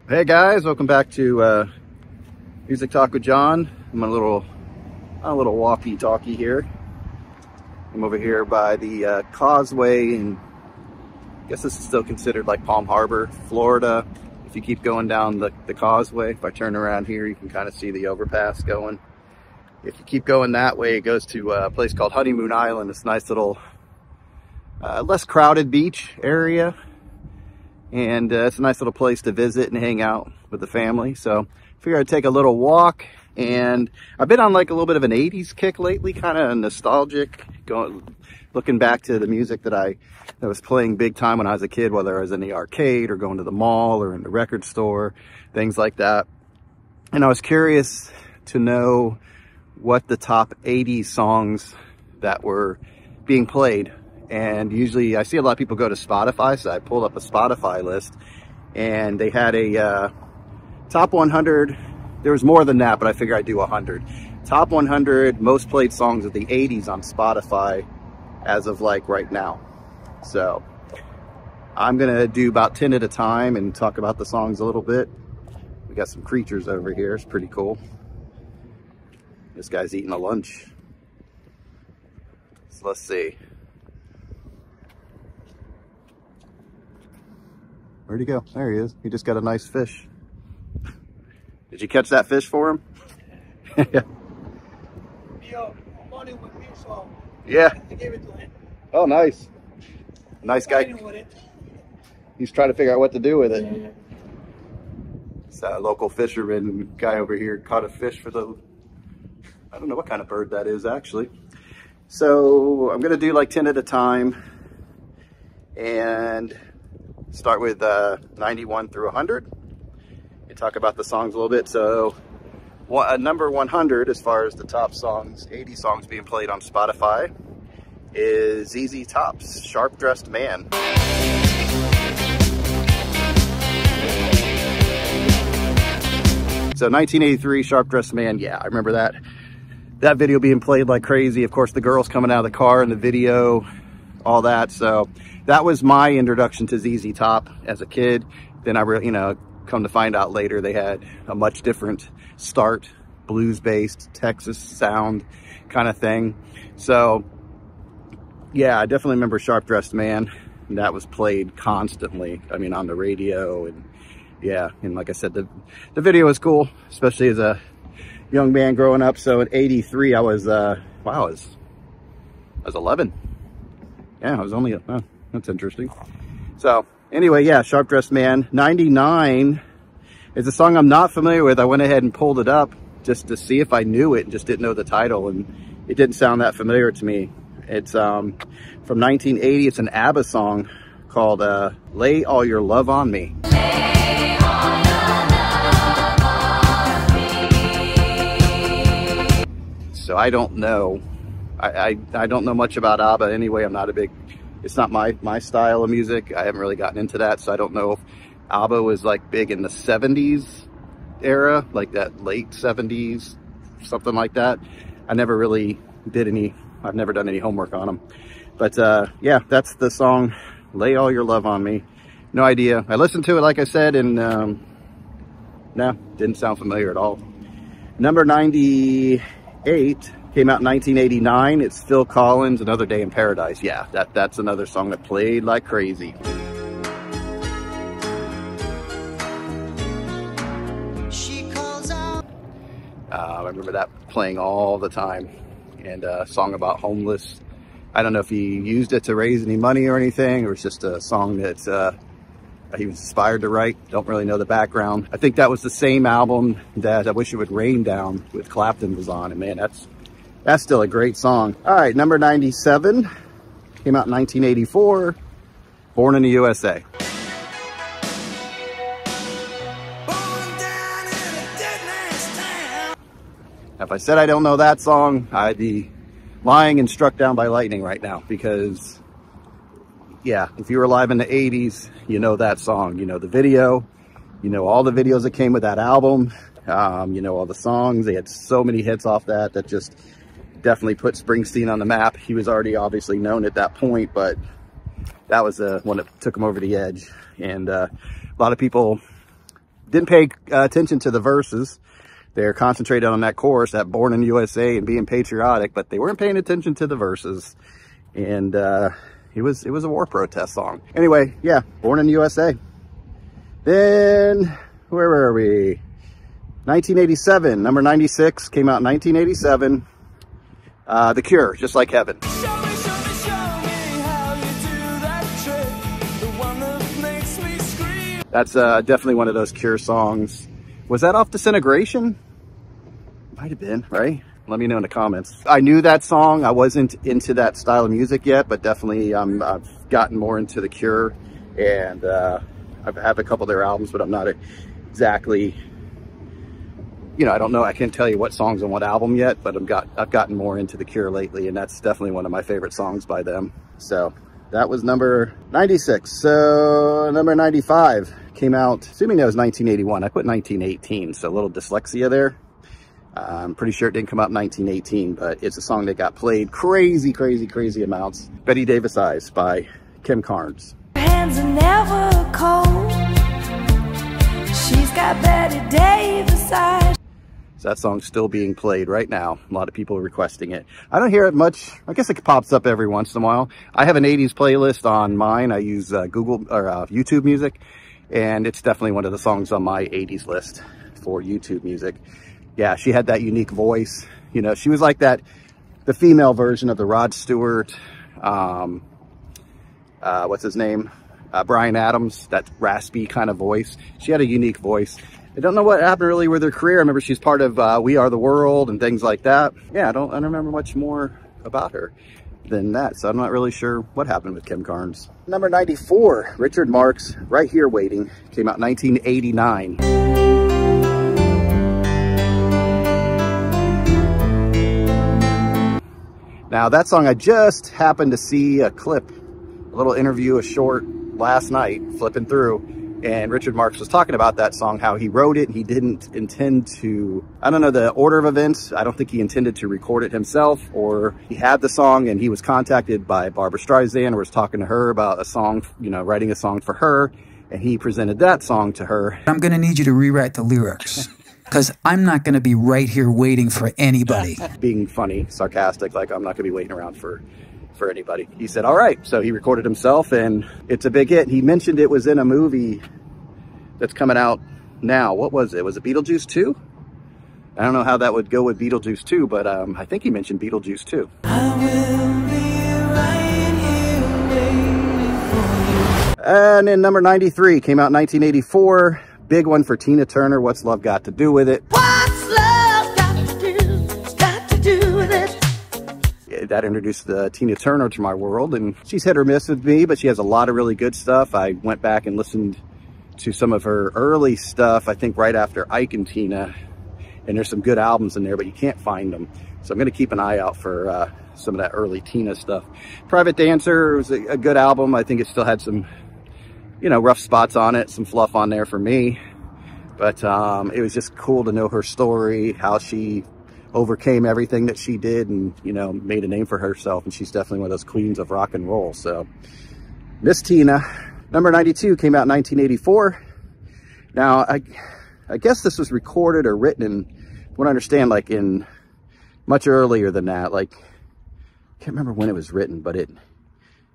Hey guys, welcome back to Music Talk with John. I'm on a little walkie-talkie here. I'm over here by the causeway, and I guess this is still considered like Palm Harbor, Florida. If you keep going down the causeway, if I turn around here, you can kind of see the overpass going. If you keep going that way, it goes to a place called Honeymoon Island. It's a nice little, less crowded beach area. And it's a nice little place to visit and hang out with the family. So I figured I'd take a little walk, and I've been on like a little bit of an 80s kick lately, kind of nostalgic, looking back to the music that was playing big time when I was a kid, whether I was in the arcade or going to the mall or in the record store, things like that. And I was curious to know what the top 80s songs that were being played. And usually I see a lot of people go to Spotify, so I pulled up a Spotify list, and they had a top 100. There was more than that, but I figured I'd do 100. Top 100 most played songs of the 80s on Spotify as of like right now. So I'm gonna do about 10 at a time and talk about the songs a little bit. We got some creatures over here. It's pretty cool. This guy's eating a lunch. So let's see. Where'd he go? There he is. He just got a nice fish. Did you catch that fish for him? Yeah. I gave it to him. Oh, nice. Nice guy. He's trying to figure out what to do with it. Yeah. It's a local fisherman guy over here caught a fish for I don't know what kind of bird that is actually. So I'm gonna do like 10 at a time and start with 91 through 100 and talk about the songs a little bit. So number 100 as far as the top songs, 80 songs being played on Spotify, is ZZ Top's Sharp Dressed Man. So 1983, Sharp Dressed Man, yeah, I remember that video being played like crazy. Of course, the girls coming out of the car in the video, all that. So that was my introduction to ZZ Top as a kid. Then I really, come to find out later they had a much different start, blues-based Texas sound kind of thing. So yeah, I definitely remember Sharp Dressed Man. And that was played constantly. I mean, on the radio, and yeah, and like I said, the video was cool, especially as a young man growing up. So in '83, I was I was 11. Yeah, I was only, oh, that's interesting. So anyway, yeah, Sharp Dressed Man. 99 is a song I'm not familiar with. I went ahead and pulled it up just to see if I knew it and just didn't know the title, and it didn't sound that familiar to me. It's from 1980. It's an ABBA song called Lay All Your Love on Me. Lay all your love on me. So I don't know. I don't know much about ABBA anyway. It's not my style of music. I haven't really gotten into that, so I don't know if ABBA was like big in the 70s era, like that late 70s, something like that. I never really I've never done any homework on them. But yeah, that's the song, Lay All Your Love on Me. No idea. I listened to it, like I said, and no, didn't sound familiar at all. Number 98 came out in 1989. It's Phil Collins, Another Day in Paradise. Yeah, that's another song that played like crazy. She calls out. I remember that playing all the time. And a song about homeless. I don't know if he used it to raise any money or anything, or it's just a song that he was inspired to write. Don't really know the background. I think that was the same album that I Wish It Would Rain Down with Clapton was on. And man, that's still a great song. All right, number 97 came out in 1984. Born in the USA. If I said I don't know that song, I'd be lying and struck down by lightning right now, because yeah, if you were alive in the 80s, you know that song, you know the video, you know all the videos that came with that album, you know all the songs. They had so many hits off that just definitely put Springsteen on the map. He was already obviously known at that point, but that was the one that took him over the edge. And a lot of people didn't pay attention to the verses. They're concentrated on that chorus, that born in the USA and being patriotic, but they weren't paying attention to the verses. And it was a war protest song. Anyway, yeah, born in the USA. Then, where were we? 1987, number 96, came out in 1987. The Cure, Just Like Heaven. Show me how you do that trick, the one that makes me scream. That's definitely one of those Cure songs. Was that off Disintegration? Might have been, right? Let me know in the comments. I knew that song. I wasn't into that style of music yet, but definitely I've gotten more into The Cure, and I have a couple of their albums, but I'm not exactly, you know, I don't know. I can't tell you what songs on what album yet, but I've gotten more into The Cure lately, and that's definitely one of my favorite songs by them. So that was number 96. So number 95 came out, assuming that was 1981. I put 1918, so a little dyslexia there. I'm pretty sure it didn't come out in 1918, but it's a song that got played crazy amounts. Betty Davis Eyes by Kim Carnes. Hands are never cold. She's got Betty Davis eyes. So that song's still being played right now. A lot of people are requesting it. I don't hear it much. I guess it pops up every once in a while. I have an 80s playlist on mine. I use Google or YouTube Music, and it's definitely one of the songs on my 80s list for YouTube Music. Yeah, she had that unique voice. You know, she was like that, the female version of the Rod Stewart, what's his name? Bryan Adams, that raspy kind of voice. She had a unique voice. I don't know what happened really with her career. I remember she's part of We Are the World and things like that. Yeah, I don't remember much more about her than that. So I'm not really sure what happened with Kim Carnes. Number 94, Richard Marx, Right Here Waiting, came out in 1989. Now that song, I just happened to see a clip, a little interview, a short last night, flipping through, and Richard Marx was talking about that song, how he wrote it. He didn't intend to, I don't know the order of events. I don't think he intended to record it himself, or he had the song and he was contacted by Barbra Streisand, or was talking to her about a song, you know, writing a song for her, and he presented that song to her. I'm gonna need you to rewrite the lyrics, because I'm not going to be right here waiting for anybody. Being funny, sarcastic, like I'm not going to be waiting around for anybody. He said, all right. So he recorded himself, and it's a big hit. He mentioned it was in a movie that's coming out now. What was it? Was it Beetlejuice 2? I don't know how that would go with Beetlejuice 2, but I think he mentioned Beetlejuice 2. I will be right here waiting for you. And then number 93 came out in 1984. Big one for Tina Turner, What's Love Got to Do With It? What's love got to do with it? That introduced Tina Turner to my world, and she's hit or miss with me, but she has a lot of really good stuff. I went back and listened to some of her early stuff, I think right after Ike and Tina, and there's some good albums in there, but you can't find them. So I'm going to keep an eye out for some of that early Tina stuff. Private Dancer was a good album. I think it still had some, you know, rough spots on it, some fluff on there for me, but it was just cool to know her story, how she overcame everything that she did, and, you know, made a name for herself. And she's definitely one of those queens of rock and roll. So Miss Tina. Number 92 came out in 1984. Now I guess this was recorded or written in, what I understand, like in much earlier than that. Like, I can't remember when it was written, but it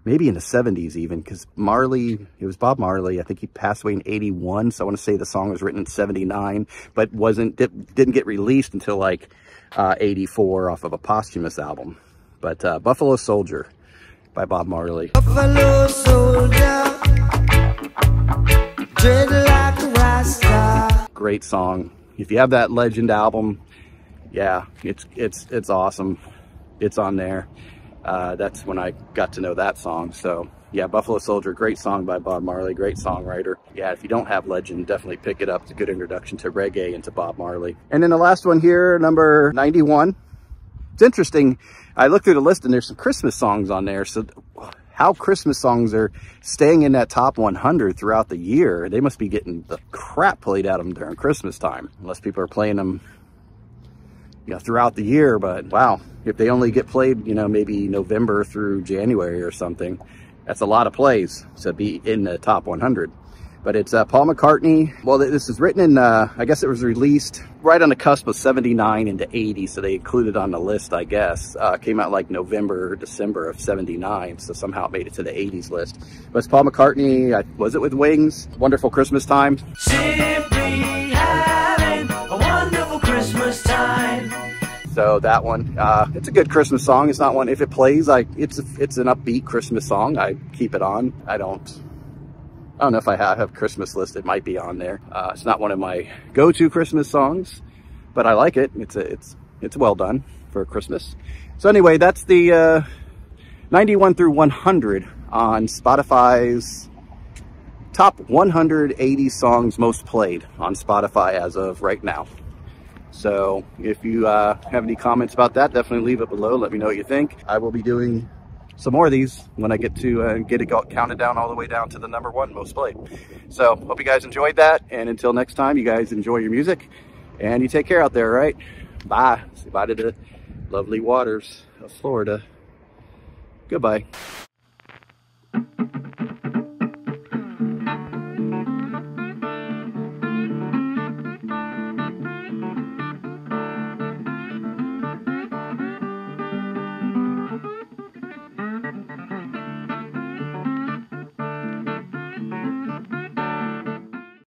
maybe in the 70s even, because Marley, it was Bob Marley. I think he passed away in 81. So I want to say the song was written in 79, but didn't get released until like 84 off of a posthumous album. But Buffalo Soldier by Bob Marley. Buffalo soldier, dread like a rasta. Great song. If you have that Legend album, yeah, it's awesome. It's on there. That's when I got to know that song. So yeah, Buffalo Soldier, great song by Bob Marley, great songwriter. Yeah, if you don't have Legend, definitely pick it up. It's a good introduction to reggae and to Bob Marley. And then the last one here, number 91. It's interesting. I looked through the list and there's some Christmas songs on there. So how Christmas songs are staying in that top 100 throughout the year. They must be getting the crap played out of them during Christmas time, unless people are playing them, you know, throughout the year. But wow, if they only get played, you know, maybe November through January or something, that's a lot of plays to be in the top 100. But it's Paul McCartney. Well, this is written in, I guess it was released right on the cusp of 79 into 80, so they included it on the list, I guess. Came out like November or December of 79, so somehow it made it to the 80s list. But it's Paul McCartney, was it with Wings? Wonderful Christmas Time. Simply having a wonderful Christmas time. So that one, it's a good Christmas song. It's not one, if it plays, it's an upbeat Christmas song. I keep it on. I don't know if I have Christmas list. It might be on there. It's not one of my go-to Christmas songs, but I like it. It's well done for Christmas. So anyway, that's the 91 through 100 on Spotify's top 100 80s songs most played on Spotify as of right now. So if you have any comments about that, definitely leave it below. Let me know what you think. I will be doing some more of these when I get to get it counted down all the way down to the #1 most played. So hope you guys enjoyed that, and until next time, you guys enjoy your music and you take care out there. All right, bye. Say bye to the lovely waters of Florida. Goodbye.